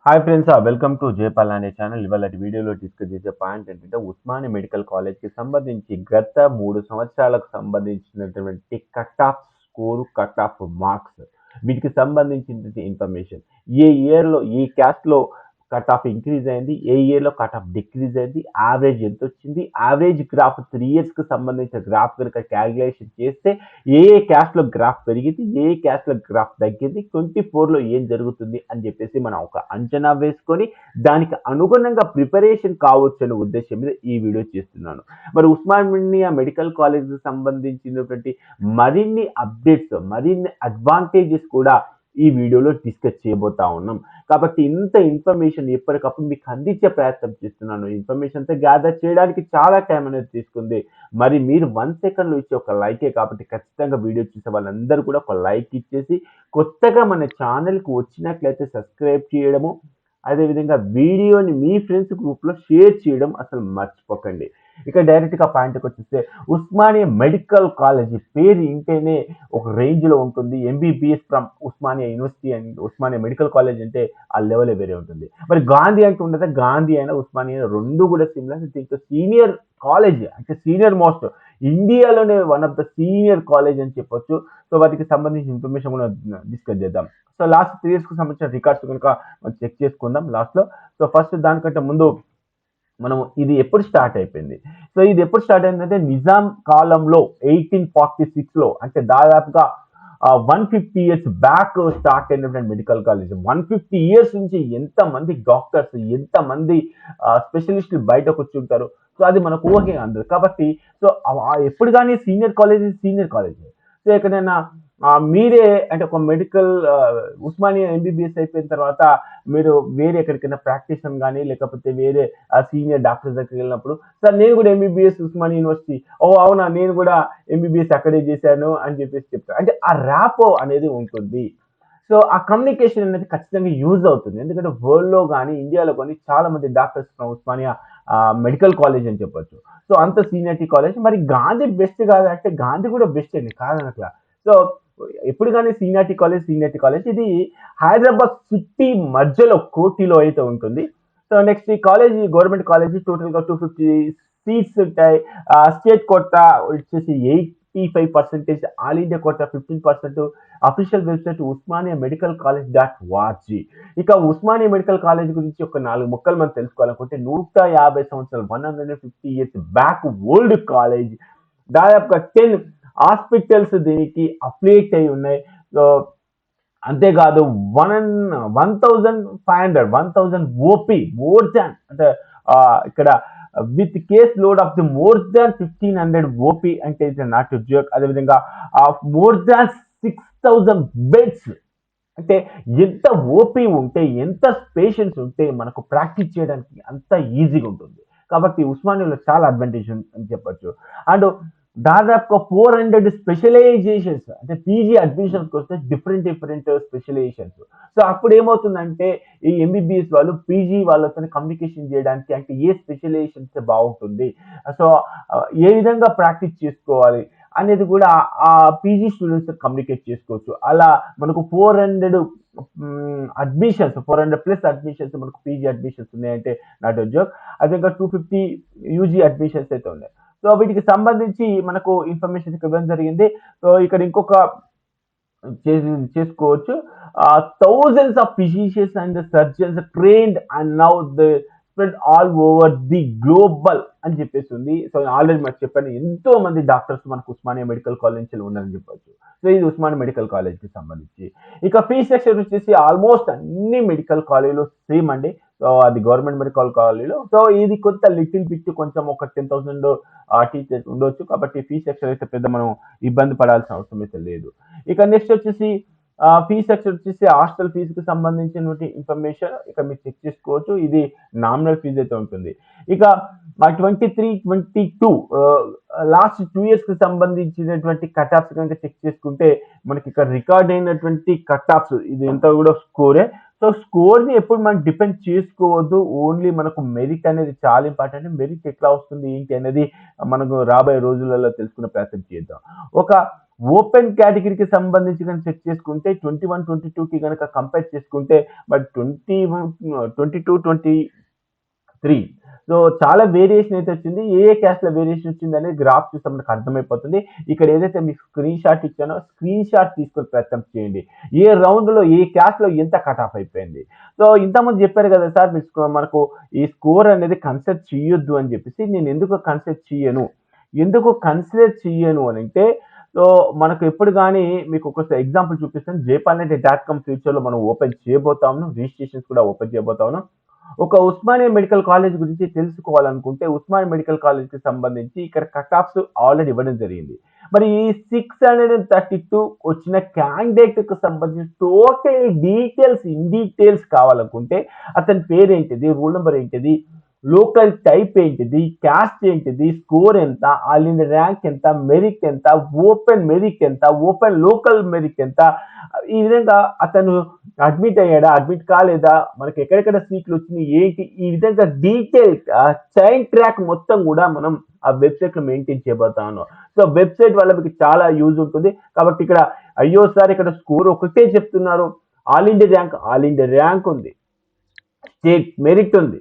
Hi friends, welcome to జేపల్ అనే channel. ఇవాళ వీడియోలో డిస్కస్ చేసే పాయింట్ ఏంటంటే ఉస్మానియా మెడికల్ కాలేజ్కి సంబంధించి గత 3 సంవత్సరాలకు సంబంధించినటువంటి cut off score, cut off marks, వీటికి సంబంధించిన ఇన్ఫర్మేషన్. ఏ ఇయర్లో ఈ క్యాస్ట్లో కట్ ఆఫ్ ఇంక్రీజ్ అయింది, ఏ ఇయర్లో కట్ ఆఫ్ డిక్రీజ్ అయింది, యావరేజ్ ఎంత వచ్చింది, యావరేజ్ గ్రాఫ్ 3 ఇయర్స్కి సంబంధించిన గ్రాఫ్ కనుక క్యాలిక్యులేషన్ చేస్తే ఏ క్యాస్ట్లో గ్రాఫ్ పెరిగింది, ఏ క్యాస్ట్లో గ్రాఫ్ తగ్గింది, 24లో ఏం జరుగుతుంది అని చెప్పేసి మనం ఒక అంచనా వేసుకొని దానికి అనుగుణంగా ప్రిపరేషన్ కావచ్చు అనే ఉద్దేశం మీద ఈ వీడియో చేస్తున్నాను. మరి ఉస్మానియా మెడికల్ కాలేజ్కి సంబంధించినటువంటి మరిన్ని అప్డేట్స్, మరిన్ని అడ్వాంటేజెస్ కూడా ఈ వీడియోలో డిస్కస్ చేయబోతా ఉన్నాం. కాబట్టి ఇంత ఇన్ఫర్మేషన్ ఎప్పటికప్పుడు మీకు అందించే ప్రయత్నం చేస్తున్నాను. ఇన్ఫర్మేషన్ అంతా గ్యాదర్ చేయడానికి చాలా టైం అనేది తీసుకుంది. మరి మీరు 1 సెకండ్లో ఇచ్చే ఒక లైకే కాబట్టి ఖచ్చితంగా వీడియో చూసే వాళ్ళందరూ కూడా ఒక లైక్ ఇచ్చేసి, కొత్తగా మన ఛానల్కి వచ్చినట్లయితే సబ్స్క్రైబ్ చేయడము, అదేవిధంగా వీడియోని మీ ఫ్రెండ్స్ గ్రూప్లో షేర్ చేయడం అసలు మర్చిపోకండి. ఇక డైరెక్ట్గా పాయింట్కి వచ్చేస్తే ఉస్మానియా మెడికల్ కాలేజ్ పేరు ఇంటేనే ఒక రేంజ్లో ఉంటుంది. MBBS from Osmania university and Osmania medical college అంటే ఆ లెవెల్ వేరే ఉంటుంది. మరి గాంధీ అంటే ఉండదా? గాంధీ అయినా ఉస్మానియా రెండు కూడా సిమిలర్. దీంతో సీనియర్ కాలేజ్ అంటే సీనియర్ మోస్ట్ ఇండియాలోనే one of the senior college అని చెప్పొచ్చు. సో వాటికి సంబంధించిన ఇన్ఫర్మేషన్ కూడా డిస్కస్ చేద్దాం. సో లాస్ట్ 3 ఇయర్స్కి సంబంధించిన రికార్డ్స్ కనుక చెక్ చేసుకుందాం లాస్ట్లో. సో ఫస్ట్ దానికంటే ముందు మనం ఇది ఎప్పుడు స్టార్ట్ అయిపోయింది. సో ఇది ఎప్పుడు స్టార్ట్ అయిందంటే నిజాం కాలంలో 1846లో, అంటే దాదాపుగా 150 ఇయర్స్ బ్యాక్ స్టార్ట్ అయినటువంటి మెడికల్ కాలేజ్. 150 ఇయర్స్ నుంచి ఎంతమంది డాక్టర్స్, ఎంతమంది స్పెషలిస్టులు బయటకు వచ్చి ఉంటారు. సో అది మనకు ఊహకే అందదు. కాబట్టి సో ఎప్పుడు కానీ సీనియర్ కాలేజ్. సో ఎక్కడైనా మీరే అంటే ఒక మెడికల్ ఉస్మానియా ఎంబీబీఎస్ అయిపోయిన తర్వాత మీరు వేరే ఎక్కడికైనా ప్రాక్టీషన్ కానీ లేకపోతే వేరే సీనియర్ డాక్టర్స్ దగ్గరికి వెళ్ళినప్పుడు, సార్ నేను కూడా ఎంబీబీఎస్ ఉస్మానియా యూనివర్సిటీ, ఓ అవునా నేను కూడా ఎంబీబీఎస్ అక్కడే చేశాను అని చెప్పేసి చెప్తారు. అంటే ఆ ర్యాపో అనేది ఉంటుంది. సో ఆ కమ్యూనికేషన్ అనేది ఖచ్చితంగా యూజ్ అవుతుంది. ఎందుకంటే వరల్డ్లో కానీ ఇండియాలో కానీ చాలా మంది డాక్టర్స్ ఉస్మానియా మెడికల్ కాలేజ్ అని చెప్పొచ్చు. సో అంత సీనియారిటీ కాలేజ్. మరి గాంధీ బెస్ట్ కాదా అంటే గాంధీ కూడా బెస్ట్ అండి, కాదనట్లా. సో ఎప్పుడు కానీ సీనియారిటీ కాలేజ్ ఇది హైదరాబాద్ సిటీ మధ్యలో కోటిలో అయితే ఉంటుంది. సో నెక్స్ట్ ఈ కాలేజ్ గవర్నమెంట్ కాలేజ్ టోటల్గా 250 సీట్స్ ఉంటాయి. స్టేట్ కోటా వచ్చేసి 85%, all India quota 15%. Official website Osmania medical college .org. ఇక ఉస్మానియా మెడికల్ కాలేజ్ గురించి ఒక 4 ముక్కలు మనం తెలుసుకోవాలనుకుంటే 150 సంవత్సరాలు, 150 ఇయర్స్ బ్యాక్ ఓల్డ్ కాలేజ్. దాదాపుగా 10 హాస్పిటల్స్ దీనికి అఫిలియేట్ అయి ఉన్నాయి. సో అంతేకాదు 1500 ఓపీ మోర్ దాన్, అంటే ఇక్కడ with case load of the more than 1500 OP అంటే ఇట్స్ నాట్ జోక్. అదేవిధంగా మోర్ దాన్ 6000 బెడ్స్. అంటే ఎంత ఓపీ ఉంటే, ఎంత పేషెంట్స్ ఉంటే మనకు ప్రాక్టీస్ చేయడానికి అంత ఈజీగా ఉంటుంది. కాబట్టి ఉస్మానియాలో చాలా అడ్వాంటేజ్ అని చెప్పొచ్చు. అండ్ దాదాపుగా 400 స్పెషలైజేషన్స్, అంటే పీజీ అడ్మిషన్స్కి వస్తే డిఫరెంట్ స్పెషలైజేషన్స్. సో అప్పుడు ఏమవుతుందంటే ఈ ఎంబీబీఎస్ వాళ్ళు పీజీ వాళ్ళతో కమ్యూనికేషన్ చేయడానికి, అంటే ఏ స్పెషలైజేషన్స్ బాగుంటుంది, సో ఏ విధంగా ప్రాక్టీస్ చేసుకోవాలి అనేది కూడా ఆ పీజీ స్టూడెంట్స్ కమ్యూనికేట్ చేసుకోవచ్చు. అలా మనకు 400+ అడ్మిషన్స్ మనకు పీజీ అడ్మిషన్స్ ఉన్నాయంటే నాట్ జోక్. అదే 250 యూజీ అడ్మిషన్స్ అయితే ఉన్నాయి. సో వీటికి సంబంధించి మనకు ఇన్ఫర్మేషన్ ఇవ్వడం జరిగింది. సో ఇక్కడ ఇంకొక చేసుకోవచ్చు. Thousands of physicians and surgeons trained and now the spread all over the global అని చెప్పేసి ఉంది. సో ఆల్రెడీ మనకు చెప్పాను, ఎంతో మంది డాక్టర్స్ మనకు ఉస్మానియా మెడికల్ కాలేజ్ నుంచి ఉన్నారని చెప్పొచ్చు. సో ఇది ఉస్మానియా మెడికల్ కాలేజ్కి సంబంధించి. ఇక ఫీ స్ట్రక్చర్ వచ్చేసి ఆల్మోస్ట్ అన్ని మెడికల్ కాలేజీలో సేమ్ అండి. సో అది గవర్నమెంట్ మెడికల్ కాలేజీలో. సో ఇది కొంత లిటిల్ బిట్ కొంచెం ఒక 10,000 టీచర్స్ ఉండొచ్చు. కాబట్టి ఫీ స్ట్రక్చర్ అయితే పెద్ద మనం ఇబ్బంది పడాల్సిన అవసరం అయితే లేదు. ఇక నెక్స్ట్ వచ్చేసి ఫీ స్ట్రక్చర్ వచ్చేసి హాస్టల్ ఫీజుకి సంబంధించినటువంటి ఇన్ఫర్మేషన్ ఇక్కడ మీరు చెక్ చేసుకోవచ్చు. ఇది నామినల్ ఫీజు అయితే ఉంటుంది. ఇక 23-22 లాస్ట్ 2 ఇయర్స్కి సంబంధించినటువంటి కట్ ఆఫ్స్ కనుక చెక్ చేసుకుంటే మనకి ఇక్కడ రికార్డ్ అయినటువంటి కట్ ఆఫ్స్ ఇది ఎంత కూడా స్కోరే. సో స్కోర్ని ఎప్పుడు మనం డిపెండ్ చేసుకోవద్దు. ఓన్లీ మనకు మెరిట్ అనేది చాలా ఇంపార్టెంట్. మెరిట్ ఎట్లా వస్తుంది ఏంటి అనేది మనకు రాబోయే రోజులలో తెలుసుకునే ప్రయత్నం చేద్దాం. ఒక ఓపెన్ కేటగిరీకి సంబంధించి కనుక చెక్ చేసుకుంటే 21, 22కి కనుక కంపేర్ చేసుకుంటే బట్ 22, 23 సో చాలా వేరియేషన్ అయితే వచ్చింది. ఏ క్యాస్ట్‌లో వేరియేషన్ వచ్చిందనేది గ్రాఫ్ చూస్తే మనకు అర్థమైపోతుంది. ఇక్కడ ఏదైతే మీకు స్క్రీన్ షాట్ ఇచ్చానో స్క్రీన్ షాట్ తీసుకొని ప్రయత్నం చేయండి. ఏ రౌండ్‌లో ఏ క్యాస్ట్‌లో ఎంత కట్ ఆఫ్ అయిపోయింది. సో ఇంతకుముందు చెప్పారు కదా సార్ మనకు ఈ స్కోర్ అనేది కన్సిడర్ చేయొద్దు అని చెప్పేసి. నేను ఎందుకు కన్సిడర్ చేయను? ఎందుకు కన్సిడర్ చేయను అనంటే సో మనకు ఎప్పుడు గాని మీకు ఒక ఎగ్జాంపుల్ చూపిస్తాను. jpalnet.com ఫ్యూచర్‌లో మనం ఓపెన్ చేయబోతా ఉన్నాం. రిజిస్ట్రేషన్స్ కూడా ఓపెన్ చేయబోతా ఉన్నాం. ఒక ఉస్మానియా మెడికల్ కాలేజ్ గురించి తెలుసుకోవాలనుకుంటే ఉస్మానియా మెడికల్ కాలేజ్‌కి సంబంధించి ఇక్కడ కట్ ఆఫ్స్ ఆల్రెడీ ఇవ్వడం జరిగింది. మరి ఈ 632 వచ్చిన క్యాండిడేట్‌కి సంబంధించి టోటల్ డీటెయిల్స్ ఇన్ డీటెయిల్స్ కావాలనుకుంటే అతని పేరేంటిది? రోల్ నంబర్ ఏంటిది? లోకల్ టైప్ ఏంటిది? క్యాస్ట్ ఏంటిది? స్కోర్ ఎంత? ఆల్ ఇండియా ర్యాంక్ ఎంత? మెరిట్ ఎంత? ఓపెన్ మెరిట్ ఎంత? ఓపెన్ లోకల్ మెరిట్ ఎంత? ఈ విధంగా అతను అడ్మిట్ అయ్యాడా? అడ్మిట్ కాలేదా? మనకి ఎక్కడెక్కడ సీట్లు వచ్చినాయి? ఏంటి? ఈ విధంగా డీటెయిల్ చైన్ ట్రాక్ మొత్తం కూడా మనం ఆ వెబ్‌సైట్‌లో మెయింటైన్ చేయబోతా ఉన్నాం. సో వెబ్‌సైట్ వల్ల మీకు చాలా యూజ్ ఉంటుంది. కాబట్టి ఇక్కడ అయ్యో సార్ ఇక్కడ స్కోర్ ఒకటే చెప్తున్నారు. ఆల్ ఇండియా ర్యాంక్ ఉంది. స్టేట్ మెరిట్ ఉంది.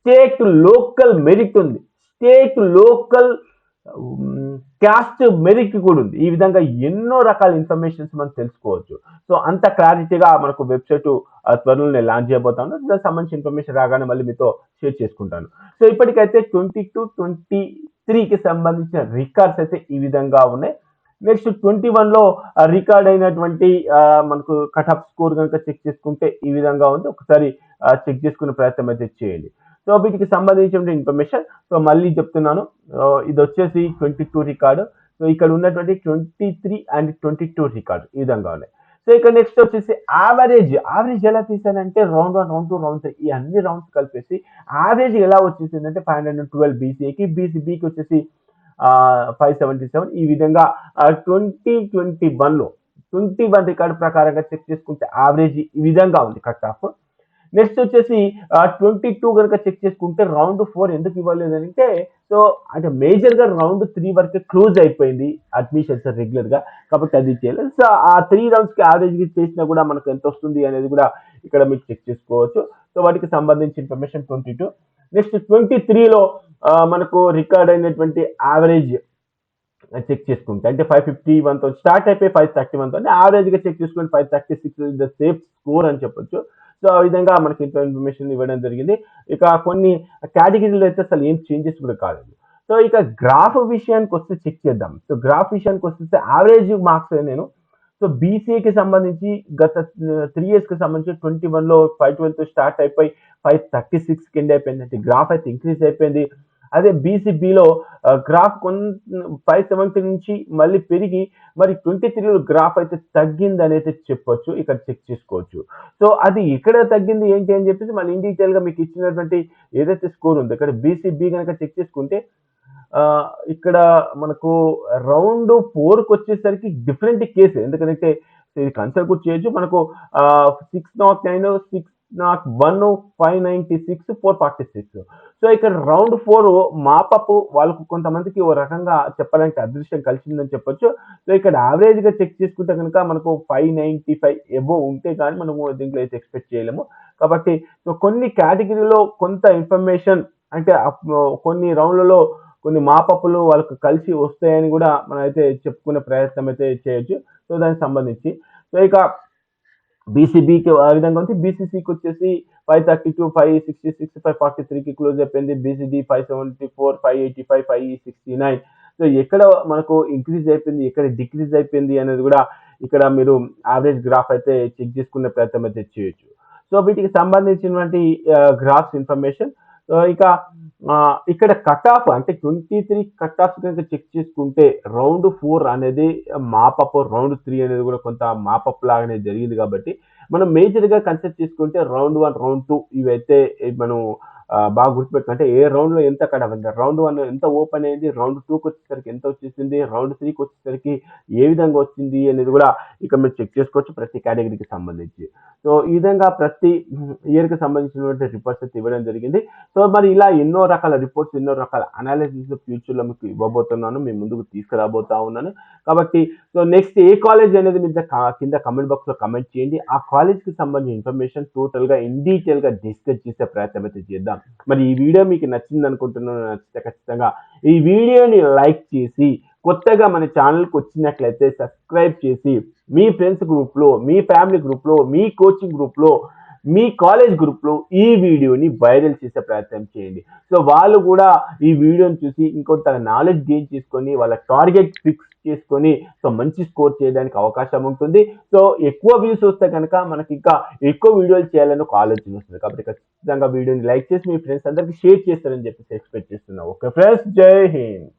స్టేట్ లోకల్ మెరిట్ ఉంది. స్టేట్ లోకల్ క్యాస్ట్ మెరిట్ కూడా ఉంది. ఈ విధంగా ఎన్నో రకాల ఇన్ఫర్మేషన్స్ మనం తెలుసుకోవచ్చు. సో అంత క్లారిటీగా మనకు వెబ్సైట్ త్వరలో నేను లాంచ్ చేయబోతాను. దానికి సంబంధించిన ఇన్ఫర్మేషన్ రాగానే మళ్ళీ మీతో షేర్ చేసుకుంటాను. సో ఇప్పటికైతే 22, 23కి సంబంధించిన రికార్డ్స్ అయితే ఈ విధంగా ఉన్నాయి. నెక్స్ట్ 21లో రికార్డ్ అయినటువంటి మనకు కట్ ఆఫ్ స్కోర్ కనుక చెక్ చేసుకుంటే ఈ విధంగా ఉంది. ఒకసారి చెక్ చేసుకునే ప్రయత్నం అయితే చేయండి. సో వీటికి సంబంధించిన ఇన్ఫర్మేషన్ సో మళ్ళీ చెప్తున్నాను. ఇది వచ్చేసి 22 రికార్డు. సో ఇక్కడ ఉన్నటువంటి 23 అండ్ 22 రికార్డు ఈ విధంగా ఉన్నాయి. సో ఇక్కడ నెక్స్ట్ వచ్చేసి యావరేజ్ ఎలా తీసానంటే రౌండ్ 1, రౌండ్ 2, రౌండ్ 3 ఈ అన్ని రౌండ్స్ కలిపేసి యావరేజ్ ఎలా వచ్చేసిందంటే 512 బీసీఏకి, బీసీబీకి వచ్చేసి 577 ఈ విధంగా 2021లో 21 రికార్డు ప్రకారంగా చెక్ చేసుకుంటే యావరేజ్ ఈ విధంగా ఉంది కట్ ఆఫ్. నెక్స్ట్ వచ్చేసి 22 కనుక చెక్ చేసుకుంటే రౌండ్ 4 ఎందుకు ఇవ్వలేదంటే సో అంటే మేజర్ గా రౌండ్ 3 వరకే క్లోజ్ అయిపోయింది అడ్మిషన్స్ రెగ్యులర్ గా. కాబట్టి అది చేయలేదు. సో ఆ 3 రౌండ్స్ కి యావరేజ్ చేసినా కూడా మనకు ఎంత వస్తుంది అనేది కూడా ఇక్కడ మీరు చెక్ చేసుకోవచ్చు. సో వాటికి సంబంధించి ఇన్ఫర్మేషన్ 22. నెక్స్ట్ 23లో మనకు రికార్డ్ అయినటువంటి యావరేజ్ చెక్ చేసుకుంటే అంటే 551 తో స్టార్ట్ అయిపోయి 531 తో అంటే యావరేజ్ గా చెక్ చేసుకుంటే 536 ద సేఫ్ స్కోర్ అని చెప్పొచ్చు. సో ఆ విధంగా మనకి ఇన్ఫర్మేషన్ ఇవ్వడం జరిగింది. ఇక కొన్ని కేటగిరీలో అయితే అసలు ఏం చేంజెస్ కూడా కాలేదు. సో ఇక గ్రాఫ్ విషయానికి వస్తే చెక్ చేద్దాం. సో గ్రాఫ్ విషయానికి వస్తే యావరేజ్ మార్క్స్ నేను సో బీసీఏకి సంబంధించి గత 3 ఇయర్స్ కి సంబంధించి 21లో 512 తో స్టార్ట్ అయిపోయి 536 కింద అయిపోయింది. గ్రాఫ్ అయితే ఇంక్రీజ్ అయిపోయింది. అదే బీసీబీలో గ్రాఫ్ 570 నుంచి మళ్ళీ పెరిగి మరి 23లో గ్రాఫ్ అయితే తగ్గింది అని అయితే చెప్పొచ్చు. ఇక్కడ చెక్ చేసుకోవచ్చు. సో అది ఇక్కడ తగ్గింది ఏంటి అని చెప్పేసి మళ్ళీ ఇన్ డీటెయిల్ గా మీకు ఇచ్చినటువంటి ఏదైతే స్కోర్ ఉందో ఇక్కడ బీసీబీ కనుక చెక్ చేసుకుంటే ఇక్కడ మనకు రౌండ్ 4కి వచ్చేసరికి డిఫరెంట్ కేసు. ఎందుకంటే ఇది కన్సిడర్ కూడా చేయొచ్చు. మనకు 609, 601, 596, 446. సో ఇక్కడ రౌండ్ 4 మాపప్ వాళ్ళకు కొంతమందికి ఓ రకంగా చెప్పాలంటే అదృష్టం కలిసిందని చెప్పొచ్చు. సో ఇక్కడ యావరేజ్ గా చెక్ చేసుకుంటే కనుక మనకు 595 ఎబోవ్ ఉంటే కానీ మనము దీంట్లో అయితే ఎక్స్పెక్ట్ చేయలేము. కాబట్టి సో కొన్ని కేటగిరీలో కొంత ఇన్ఫర్మేషన్ అంటే కొన్ని రౌండ్లలో కొన్ని మాపప్పులు వాళ్ళకు కలిసి వస్తాయని కూడా మనం అయితే చెప్పుకునే ప్రయత్నం అయితే చేయొచ్చు. సో దానికి సంబంధించి సో ఇక బీసీబీకి ఆ విధంగా ఉంది. బీసీసీకి వచ్చేసి 532, 566, 543కి క్లోజ్ అయిపోయింది. బీసీడీ 574, 585, 569. సో ఎక్కడ మనకు ఇంక్రీజ్ అయిపోయింది, ఎక్కడ డిక్రీజ్ అయిపోయింది అనేది కూడా ఇక్కడ మీరు యావరేజ్ గ్రాఫ్ అయితే చెక్ చేసుకునే ప్రయత్నం అయితే చేయొచ్చు. సో వీటికి సంబంధించినటువంటి గ్రాఫ్స్ ఇన్ఫర్మేషన్ ఇక ఇక్కడ కట్ ఆఫ్ అంటే 23 కట్ ఆఫ్ కనుక చెక్ చేసుకుంటే రౌండ్ 4 అనేది మాపప్, రౌండ్ 3 అనేది కూడా కొంత మాపప్ లాగానే జరిగింది. కాబట్టి మనం మేజర్ గా కన్సిడర్ చేసుకుంటే రౌండ్ 1, రౌండ్ 2 ఇవైతే మనం బాగా గుర్తుపెట్టుకో. అంటే ఏ రౌండ్‌లో ఎంత కట్ ఆఫ్ అయింది. రౌండ్ 1 ఎంత ఓపెన్ అయింది. రౌండ్ 2కి వచ్చేసరికి ఎంత వచ్చేసింది. రౌండ్ 3కి వచ్చేసరికి ఏ విధంగా వచ్చింది అనేది కూడా ఇక్కడ మీరు చెక్ చేసుకోవచ్చు ప్రతి కేటగిరీకి సంబంధించి. సో ఈ విధంగా ప్రతి ఇయర్‌కి సంబంధించినటువంటి రిపోర్ట్స్ అయితే ఇవ్వడం జరిగింది. సో మరి ఇలా ఎన్నో రకాల రిపోర్ట్స్, ఎన్నో రకాల అనాలిసిస్ ఫ్యూచర్‌లో మీకు ఇవ్వబోతున్నాను. మీ ముందుకు తీసుకురాబోతా ఉన్నాను. కాబట్టి సో నెక్స్ట్ ఏ కాలేజ్ అనేది మీరు కింద కామెంట్ బాక్స్‌లో కామెంట్ చేయండి. ఆ కాలేజ్‌కి సంబంధించిన ఇన్ఫర్మేషన్ టోటల్‌గా ఇన్ డీటెయిల్‌గా డిస్కస్ చేసే ప్రయత్నం అయితే చేద్దాం. మరి ఈ వీడియో మీకు నచ్చింది అనుకుంటున్నాను. నచ్చితే ఖచ్చితంగా ఈ వీడియోని లైక్ చేసి, కొత్తగా మన ఛానల్‌కి వచ్చినట్లయితే సబ్స్క్రైబ్ చేసి, మీ ఫ్రెండ్స్ గ్రూప్‌లో, మీ ఫ్యామిలీ గ్రూప్‌లో, మీ కోచింగ్ గ్రూప్‌లో, మీ కాలేజ్ గ్రూప్‌లో ఈ వీడియోని వైరల్ చేసే ప్రయత్నం చేయండి. సో వాళ్ళు కూడా ఈ వీడియోని చూసి ఇంకొంత నాలెడ్జ్ గెయిన్ చేసుకొని వాళ్ళ టార్గెట్ ఫిక్స్ చేసుకొని సో మంచి స్కోర్ చేయడానికి అవకాశం ఉంటుంది. సో ఎక్కువ వ్యూస్ వస్తే కనుక మనకి ఇంకా ఎక్కువ వీడియోలు చేయాలని ఒక ఆలోచన వస్తుంది. కాబట్టి ఖచ్చితంగా వీడియోని లైక్ చేసి మీ ఫ్రెండ్స్ అందరికి షేర్ చేస్తారని చెప్పేసి ఎక్స్పెక్ట్ చేస్తున్నాను. ఓకే ఫ్రెండ్స్, జై హింద్.